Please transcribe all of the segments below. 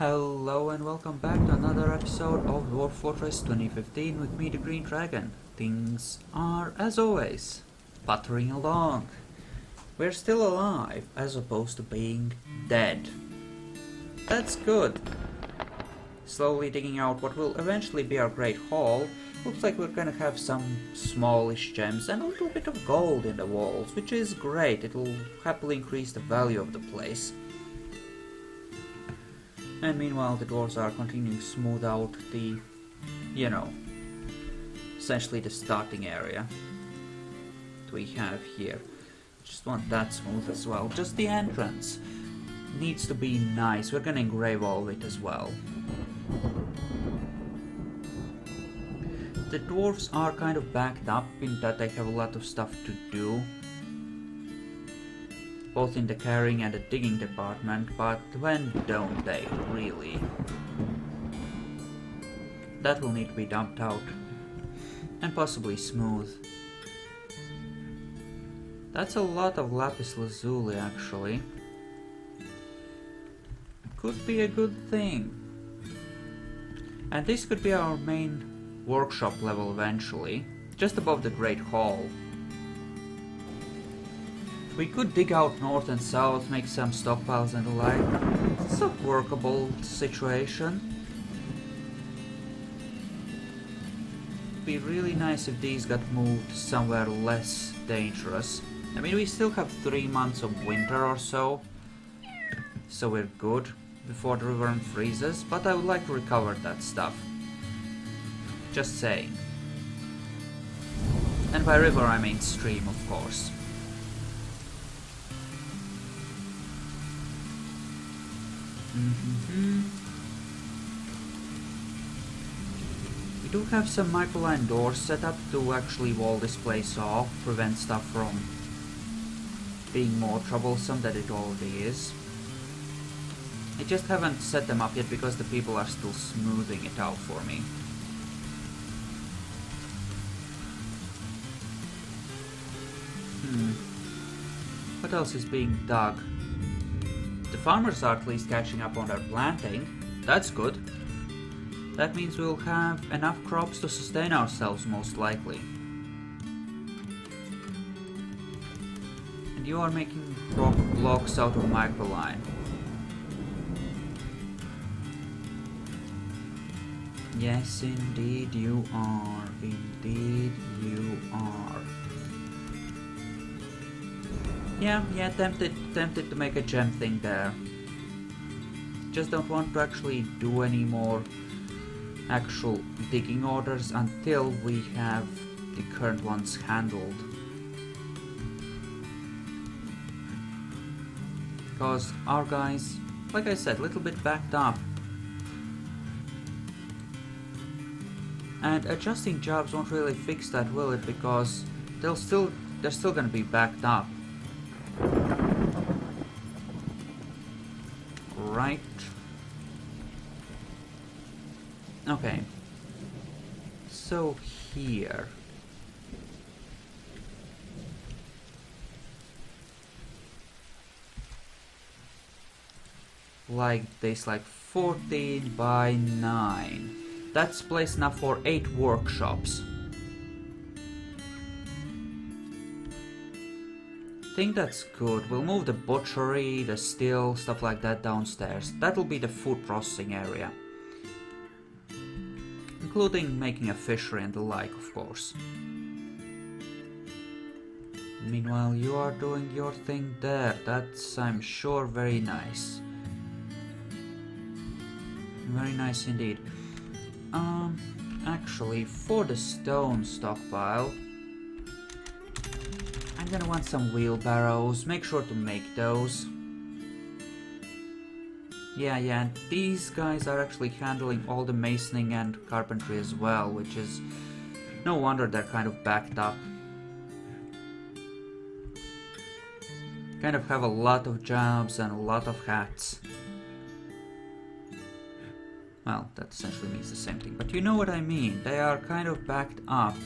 Hello and welcome back to another episode of Dwarf Fortress 2015 with me, the Green Dragon. Things are, as always, puttering along. We're still alive, as opposed to being dead. That's good. Slowly digging out what will eventually be our Great Hall. Looks like we're gonna have some smallish gems and a little bit of gold in the walls, which is great. It'll happily increase the value of the place. And meanwhile, the dwarves are continuing to smooth out the, essentially the starting area that we have here. Just want that smooth as well. Just the entrance needs to be nice. We're gonna engrave all of it as well. The dwarves are kind of backed up in that they have a lot of stuff to do, both in the carrying and the digging department, but when don't they, really? That will need to be dumped out. And possibly smooth. That's a lot of lapis lazuli, actually. Could be a good thing. And this could be our main workshop level eventually, just above the Great Hall. We could dig out north and south, make some stockpiles and the like. It's a workable situation. It'd be really nice if these got moved somewhere less dangerous. I mean, we still have 3 months of winter or so, so we're good before the river freezes, but I would like to recover that stuff. Just saying. And by river I mean stream, of course. We do have some microline doors set up to actually wall this place off, prevent stuff from being more troublesome than it already is. I just haven't set them up yet because the people are still smoothing it out for me. What else is being dug? The farmers are at least catching up on their planting. That's good. That means we'll have enough crops to sustain ourselves, most likely. And you are making rock blocks out of microline. Yes, indeed you are. Indeed you are. Yeah, tempted to make a gem thing there. Just don't want to actually do any more actual digging orders until we have the current ones handled. Because our guys, like I said, a little bit backed up. And adjusting jobs won't really fix that, will it? Because they're still gonna be backed up. Right. Okay. So here. Like this, like 14 by 9. That's place enough for 8 workshops. I think that's good. We'll move the butchery, the still, stuff like that downstairs. That'll be the food processing area. Including making a fishery and the like, of course. Meanwhile, you are doing your thing there. That's, I'm sure, very nice. Very nice indeed. Actually, for the stone stockpile, I'm gonna want some wheelbarrows. Make sure to make those. Yeah, and these guys are actually handling all the masoning and carpentry as well, which is no wonder they're kind of backed up. Kind of have a lot of jobs and a lot of hats. Well, that essentially means the same thing, but you know what I mean. They are kind of backed up.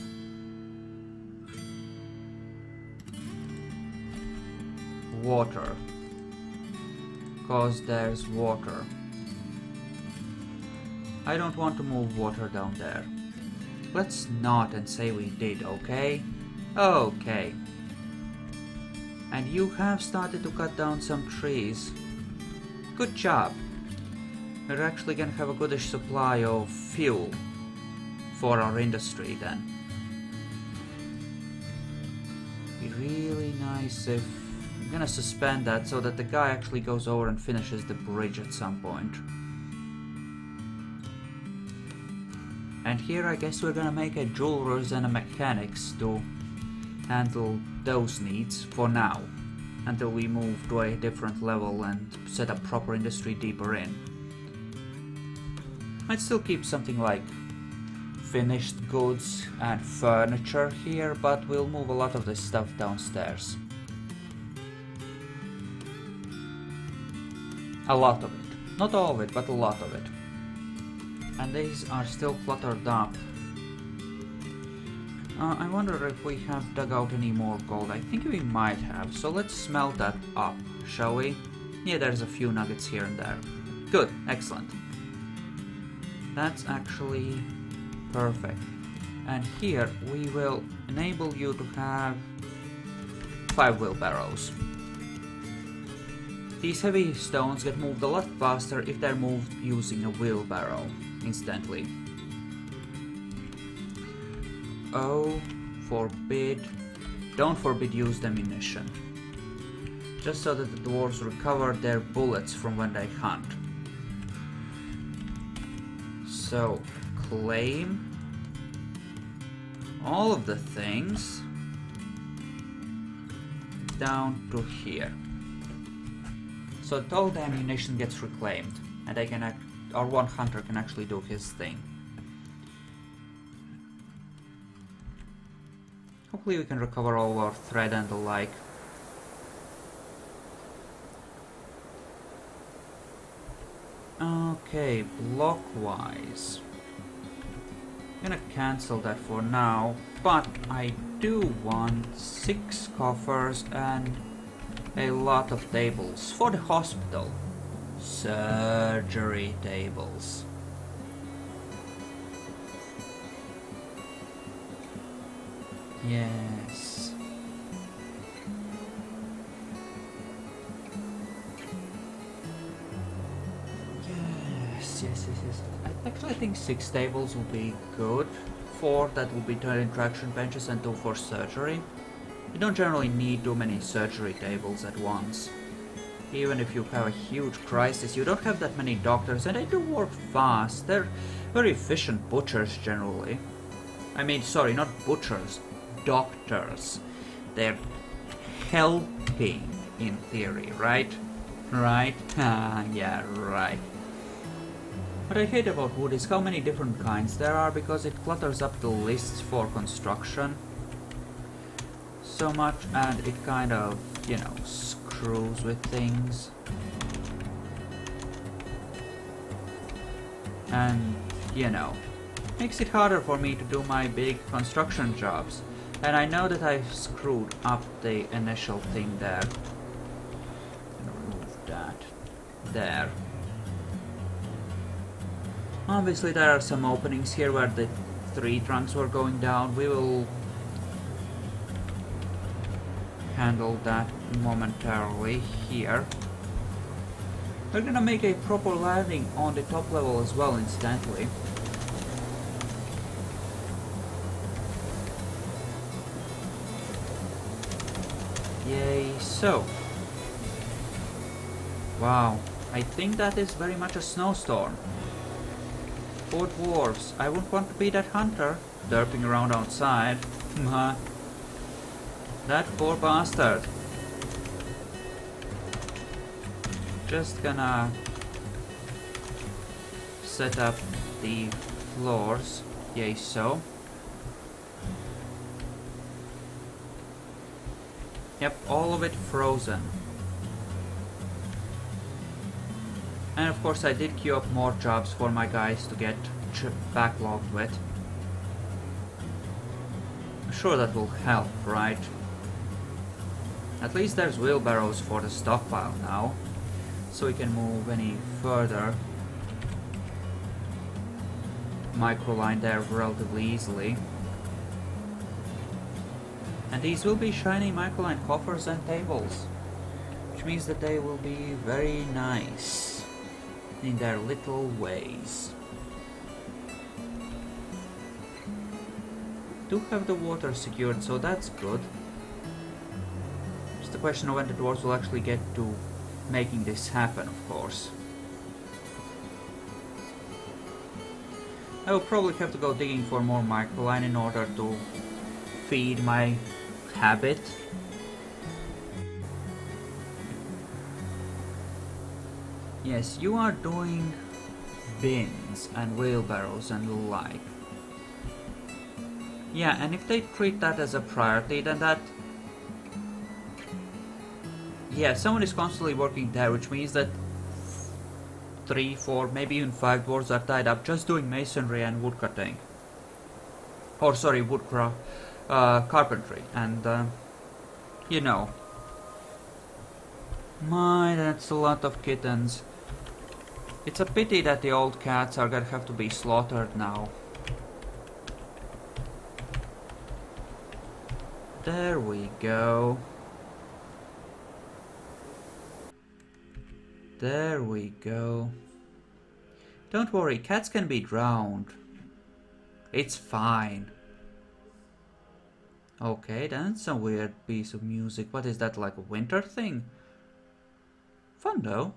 Water. Cause there's water. I don't want to move water down there. Let's not and say we did, okay? Okay. And you have started to cut down some trees. Good job. We're actually gonna have a goodish supply of fuel for our industry then. Be really nice if... I'm gonna suspend that so that the guy actually goes over and finishes the bridge at some point. And here I guess we're gonna make a jewelers and a mechanics to handle those needs for now, until we move to a different level and set up proper industry deeper in. Might still keep something like finished goods and furniture here, but we'll move a lot of this stuff downstairs. A lot of it. Not all of it, but a lot of it. And these are still cluttered up. I wonder if we have dug out any more gold. I think we might have, so let's smelt that up, shall we? Yeah, there's a few nuggets here and there. Good, excellent. That's actually perfect. And here we will enable you to have 5 wheelbarrows. These heavy stones get moved a lot faster if they're moved using a wheelbarrow instantly. Oh, forbid. Don't forbid used ammunition. Just so that the dwarves recover their bullets from when they hunt. So, claim all of the things down to here. So that all the ammunition gets reclaimed, and they can our one hunter can actually do his thing. Hopefully we can recover all our thread and the like. Okay, blockwise. I'm gonna cancel that for now, but I do want 6 coffers and a lot of tables for the hospital. Surgery tables. Yes. Yes. I think 6 tables will be good. 4 that will be interaction benches and 2 for surgery. You don't generally need too many surgery tables at once. Even if you have a huge crisis, you don't have that many doctors, and they do work fast. They're very efficient butchers generally. I mean, sorry, not butchers, doctors. They're helping in theory, right? Right? Yeah, right. What I hate about wood is how many different kinds there are, because it clutters up the lists for construction so much, and it kind of, you know, screws with things. And, you know, makes it harder for me to do my big construction jobs. And I know that I've screwed up the initial thing there. I'm gonna remove that. There. Obviously there are some openings here where the 3 trunks were going down. We will handle that momentarily here. We're gonna make a proper landing on the top level as well, incidentally. Yay, so. Wow, I think that is very much a snowstorm. Poor dwarves, I wouldn't want to be that hunter, derping around outside. That poor bastard. Just gonna set up the floors. Yay, so. Yep, all of it frozen. And of course I did queue up more jobs for my guys to get backlogged with. I'm sure that will help, right? At least there's wheelbarrows for the stockpile now, so we can move any further. microline there relatively easily. And these will be shiny microline coffers and tables, which means that they will be very nice in their little ways. Do have the water secured, so that's good. Just a question of when the dwarves will actually get to making this happen, of course. I will probably have to go digging for more microline in order to feed my habit. Yes, you are doing bins and wheelbarrows and the like. Yeah, and if they treat that as a priority, then that... Yeah, someone is constantly working there, which means that 3, 4, maybe even 5 dwarves are tied up just doing masonry and woodcutting. Or sorry, woodcraft, carpentry, and you know. My, that's a lot of kittens. It's a pity that the old cats are gonna have to be slaughtered now. There we go. There we go. Don't worry, cats can be drowned. It's fine. Okay, that's a weird piece of music. What is that, like a winter thing? Fun though.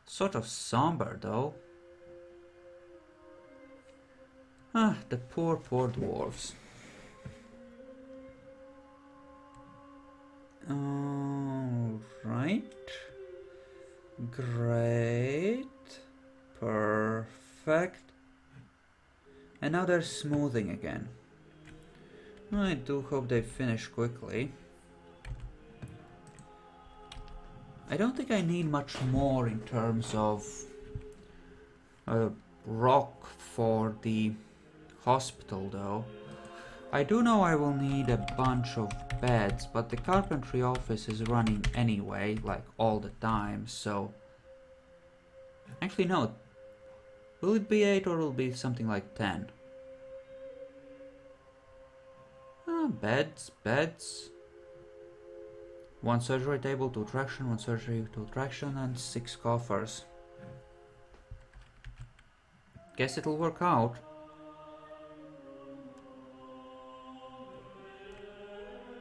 Sort of somber though. Ah, the poor dwarves. Alright. Great. Perfect. And now they're smoothing again. I do hope they finish quickly. I don't think I need much more in terms of rock for the hospital though. I do know I will need a bunch of beds, but the carpentry office is running anyway, like all the time, so... Actually no, will it be 8 or will it be something like 10? Beds. 1 surgery table, 2 traction, 1 surgery, 2 traction, and 6 coffers. Guess it'll work out.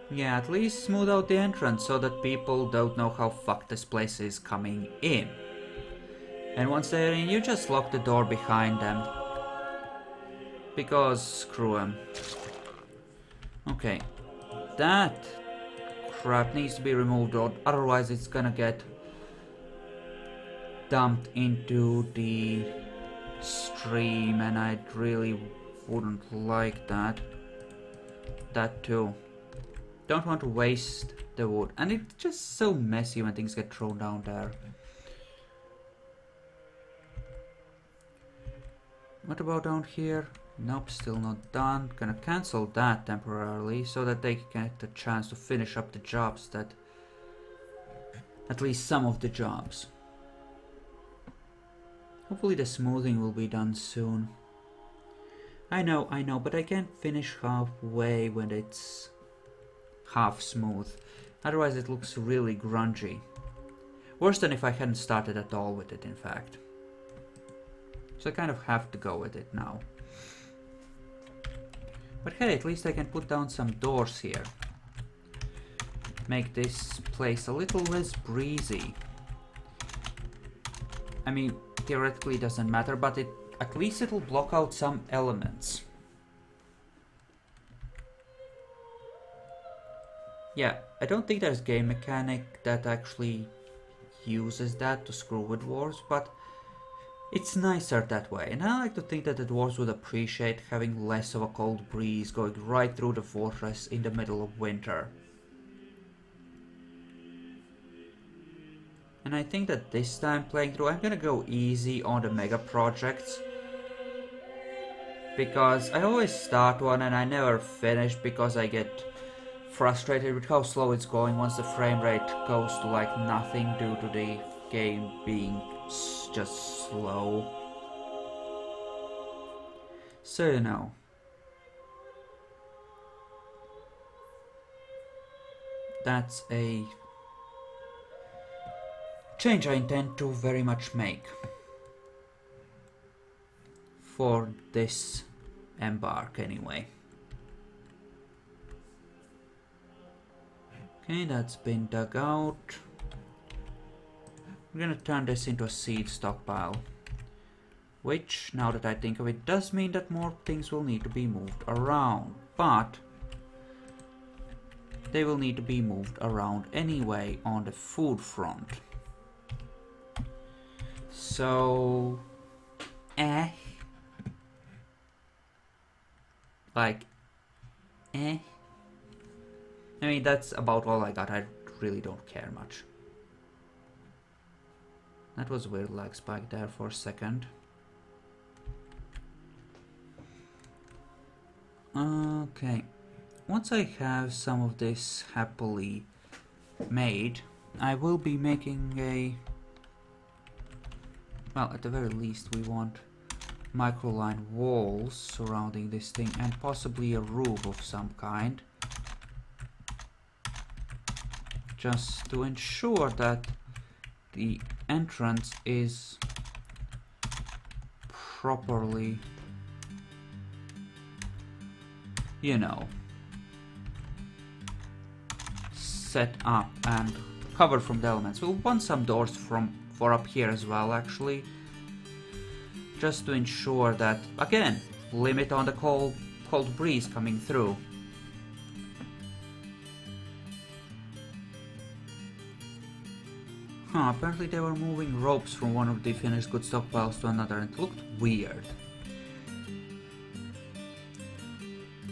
Yeah, at least smooth out the entrance so that people don't know how fucked this place is coming in. And once they're in, you just lock the door behind them. Because screw them. Okay. That crap needs to be removed, or otherwise it's gonna get dumped into the stream, and I really wouldn't like that. That too. Don't want to waste the wood, and it's just so messy when things get thrown down there. What about down here? Nope, still not done. Gonna cancel that temporarily so that they can get a chance to finish up the jobs that... At least some of the jobs. Hopefully the smoothing will be done soon. I know, but I can't finish halfway when it's half smooth. Otherwise it looks really grungy. Worse than if I hadn't started at all with it, in fact. So I kind of have to go with it now. But hey, at least I can put down some doors here. Make this place a little less breezy. I mean, theoretically it doesn't matter, but at least it'll block out some elements. Yeah, I don't think there's a game mechanic that actually uses that to screw with dwarves, but it's nicer that way, and I like to think that the dwarves would appreciate having less of a cold breeze going right through the fortress in the middle of winter. And I think that this time playing through, I'm gonna go easy on the mega projects. Because I always start one and I never finish because I get frustrated with how slow it's going once the frame rate goes to like nothing due to the game being just slow. So you know. That's a change I intend to very much make for this embark anyway. Okay, that's been dug out. We're gonna turn this into a seed stockpile, which, now that I think of it, does mean that more things will need to be moved around, but they will need to be moved around anyway on the food front. So, like, I mean, that's about all I got. I really don't care much. That was a weird lag spike there for a second. Okay. Once I have some of this happily made, I will be making a... Well, at the very least we want microline walls surrounding this thing and possibly a roof of some kind. Just to ensure that the entrance is properly, you know, set up and covered from the elements. We'll want some doors for up here as well, actually, just to ensure that, again, limit on the cold breeze coming through. Apparently they were moving ropes from one of the finished goods stockpiles to another, and it looked weird.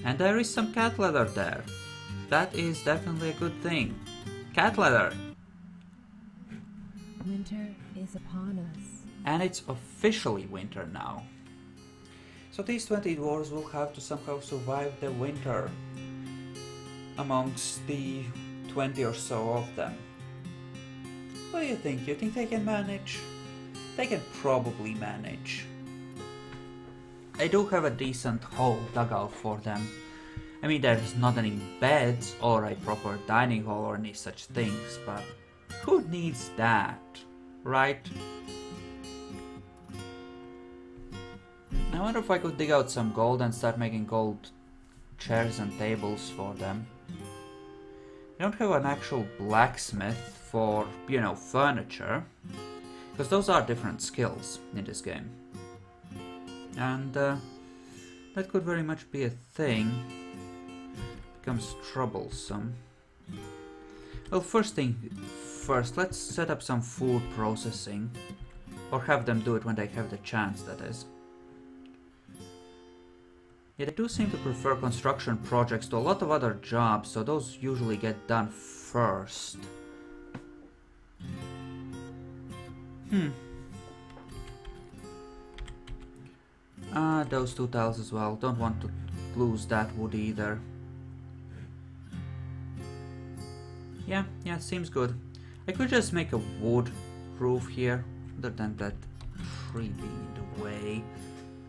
And there is some cat leather there. That is definitely a good thing. Cat leather! Winter is upon us. And it's officially winter now. So these 20 dwarves will have to somehow survive the winter amongst the 20 or so of them. What do you think? You think they can manage? They can probably manage. I do have a decent hole dug out for them. I mean, there's not any beds or a proper dining hall or any such things, but who needs that, right? I wonder if I could dig out some gold and start making gold chairs and tables for them. I don't have an actual blacksmith for, you know, furniture, because those are different skills in this game. And that could very much be a thing. Becomes troublesome. Well, first thing first, let's set up some food processing, or have them do it when they have the chance, that is. Yeah, they do seem to prefer construction projects to a lot of other jobs, so those usually get done first. Those two tiles as well. Don't want to lose that wood either. Yeah, seems good. I could just make a wood roof here, other than that tree being in the way.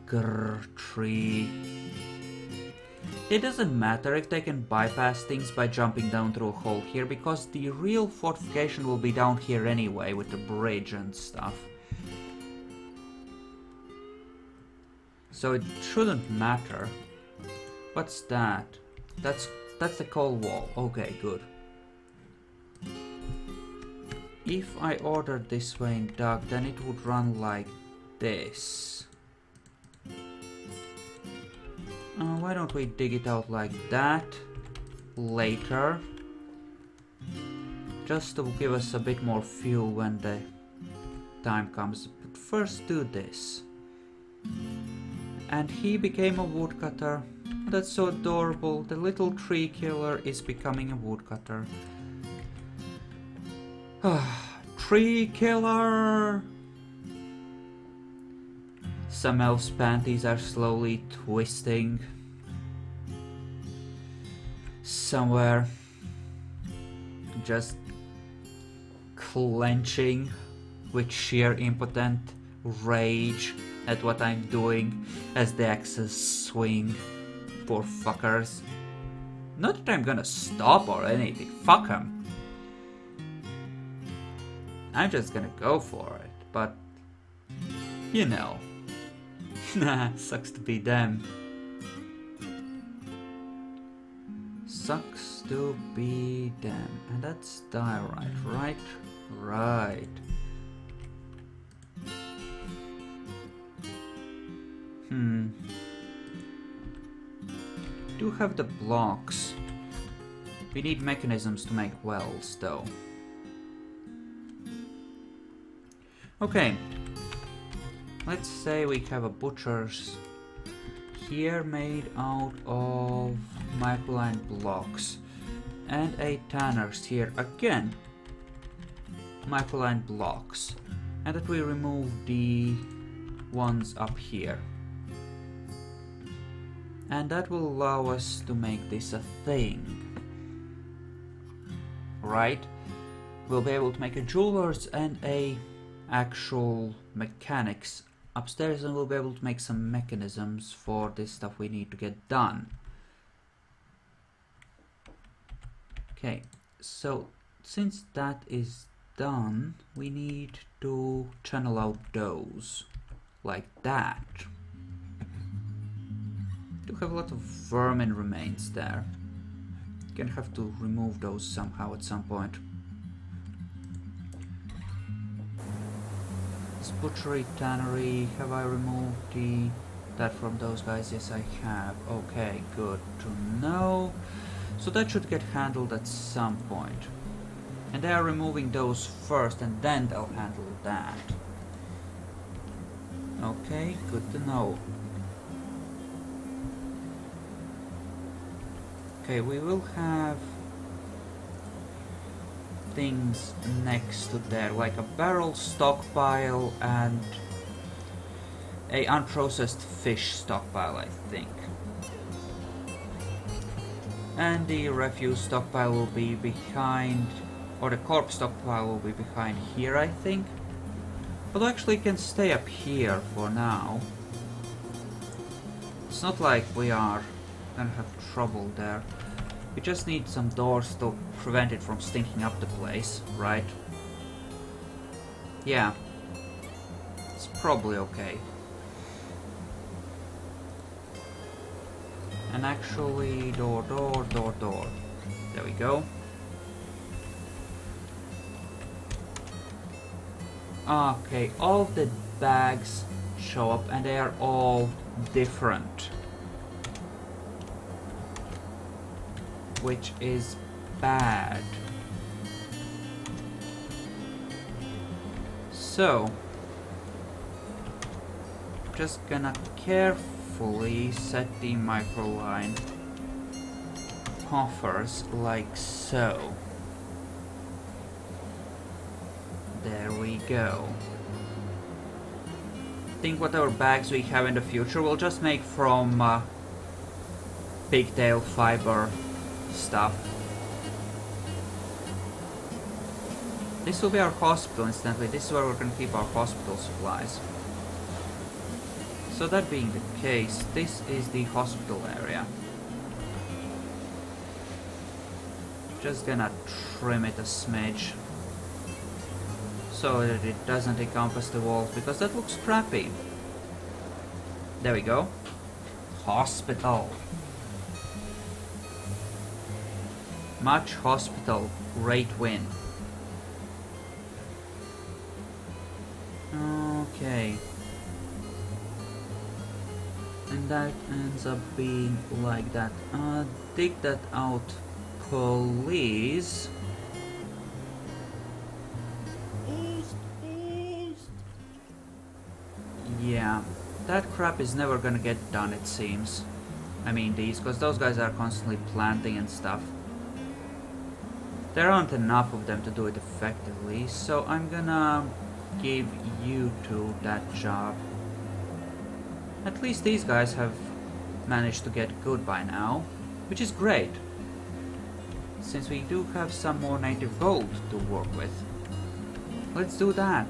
Grrr, tree. It doesn't matter if they can bypass things by jumping down through a hole here, because the real fortification will be down here anyway with the bridge and stuff. So it shouldn't matter. What's that? That's the coal wall. Okay, good. If I ordered this way in Doug, then it would run like this. Why don't we dig it out like that later? Just to give us a bit more fuel when the time comes. But first do this. And he became a woodcutter. That's so adorable. The little tree killer is becoming a woodcutter. Tree killer! Some elf's panties are slowly twisting. Somewhere. Just clenching with sheer impotent rage at what I'm doing as the axes swing. Poor fuckers. Not that I'm gonna stop or anything, fuck 'em. I'm just gonna go for it, but you know. Sucks to be them. Sucks to be them. And that's diorite, right? Right. Do have the blocks. We need mechanisms to make wells, though. Okay. Let's say we have a butcher's here made out of microline blocks. And a tanner's here again. Microline blocks. And that we remove the ones up here. And that will allow us to make this a thing. Right? We'll be able to make a jeweler's and a actual mechanics upstairs, and we'll be able to make some mechanisms for this stuff we need to get done. Okay, so since that is done, we need to channel out those like that. Do have a lot of vermin remains there. Gonna have to remove those somehow at some point. This butchery, tannery, have I removed that from those guys? Yes, I have. Okay, good to know. So that should get handled at some point. And they are removing those first, and then they'll handle that. Okay, good to know. Okay, we will have things next to there, like a barrel stockpile and a unprocessed fish stockpile, I think. And the refuse stockpile will be behind, or the corpse stockpile will be behind here, I think. But actually it can stay up here for now. It's not like we are gonna have trouble there. We just need some doors to prevent it from stinking up the place, right? Yeah. It's probably okay. And actually, door. There we go. Okay, all the bags show up and they are all different. Which is bad. So, just gonna carefully set the microline coffers like so. There we go. I think whatever bags we have in the future we'll just make from pigtail fiber stuff. This will be our hospital, incidentally. This is where we're going to keep our hospital supplies. So that being the case, this is the hospital area. Just gonna trim it a smidge so that it doesn't encompass the walls, because that looks crappy. There we go. Hospital. Much hospital. Great win. Okay. And that ends up being like that. Dig that out, please. Yeah, that crap is never gonna get done, it seems. I mean these, because those guys are constantly planting and stuff. There aren't enough of them to do it effectively, so I'm gonna give you two that job. At least these guys have managed to get good by now, which is great, since we do have some more native gold to work with. Let's do that.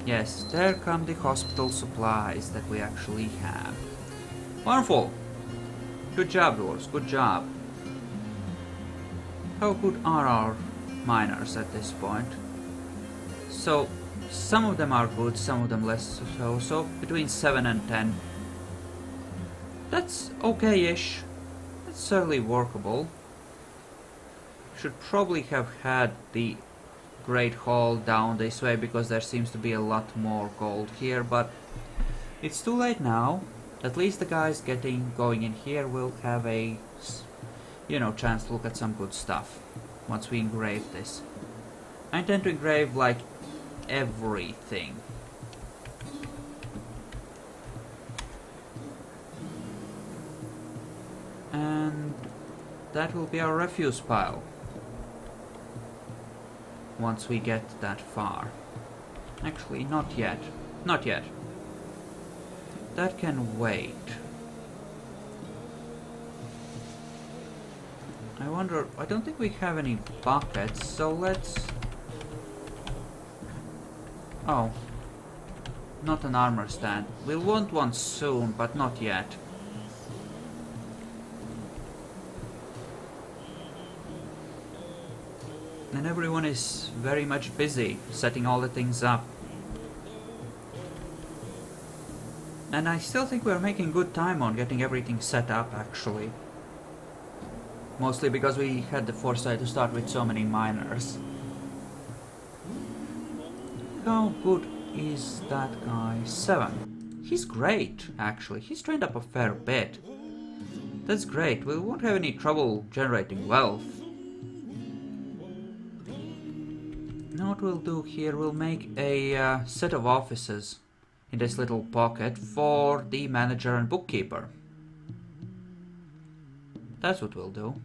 Yes, there come the hospital supplies that we actually have. Wonderful! Good job, dwarves, good job. How good are our miners at this point? So, some of them are good, some of them less so, so between 7 and 10. That's okay-ish. That's certainly workable. Should probably have had the Great Hall down this way because there seems to be a lot more gold here, but it's too late now. At least the guys going in here will have a, chance to look at some good stuff once we engrave this. I intend to engrave like everything. And that will be our refuse pile once we get that far. Actually, not yet. Not yet. That can wait. I wonder, I don't think we have any buckets, so let's... Oh. Not an armor stand. We'll want one soon, but not yet. And everyone is very much busy setting all the things up. And I still think we're making good time on getting everything set up, actually. Mostly because we had the foresight to start with so many miners. How good is that guy? 7. He's great, actually. He's trained up a fair bit. That's great. We won't have any trouble generating wealth. Now what we'll do here, we'll make a set of offices in this little pocket for the manager and bookkeeper. That's what we'll do.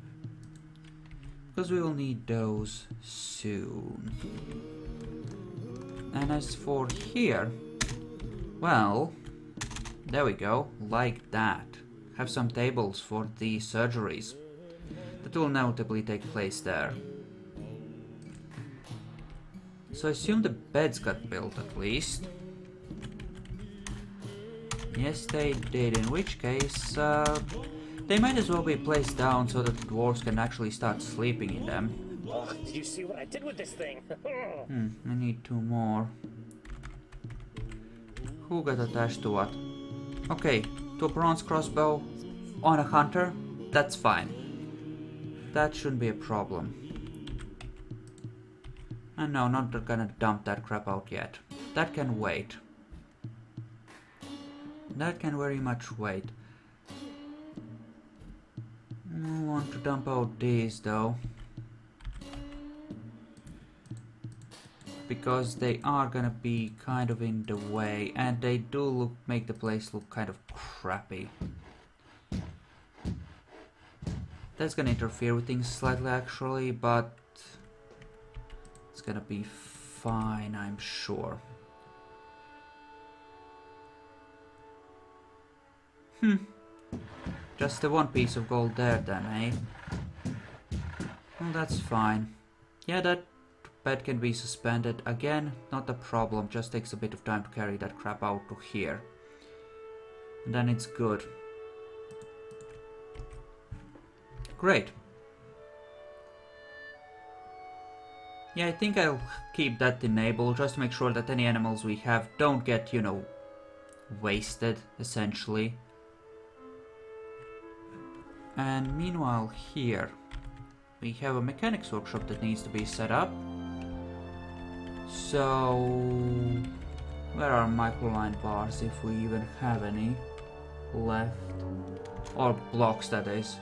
Because we will need those soon. And as for here, well, there we go, like that. Have some tables for the surgeries. That will notably take place there. So I assume the beds got built at least. Yes, they did, in which case, they might as well be placed down so that the dwarves can actually start sleeping in them. Oh, did you see what I did with this thing? I need 2 more. Who got attached to what? Okay, to a bronze crossbow on a hunter, that's fine. That shouldn't be a problem. And no, not gonna dump that crap out yet. That can wait. That can very much wait. I want to dump out these though. Because they are gonna be kind of in the way, and they do make the place look kind of crappy. That's gonna interfere with things slightly actually, but it's gonna be fine, I'm sure. Just the 1 piece of gold there then, eh? Well, that's fine. Yeah, that bed can be suspended. Again, not a problem, just takes a bit of time to carry that crap out to here. And then it's good. Great. Yeah, I think I'll keep that enabled just to make sure that any animals we have don't get, wasted, essentially. And meanwhile here, we have a mechanics workshop that needs to be set up. So, where are microline bars, if we even have any left? Or blocks, that is.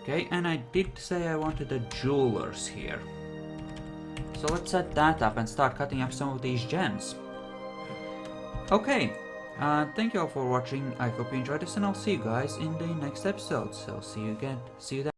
Okay, and I did say I wanted a jewelers here. So let's set that up and start cutting up some of these gems. Okay, thank you all for watching. I hope you enjoyed this, and I'll see you guys in the next episode. So see you again. See you then.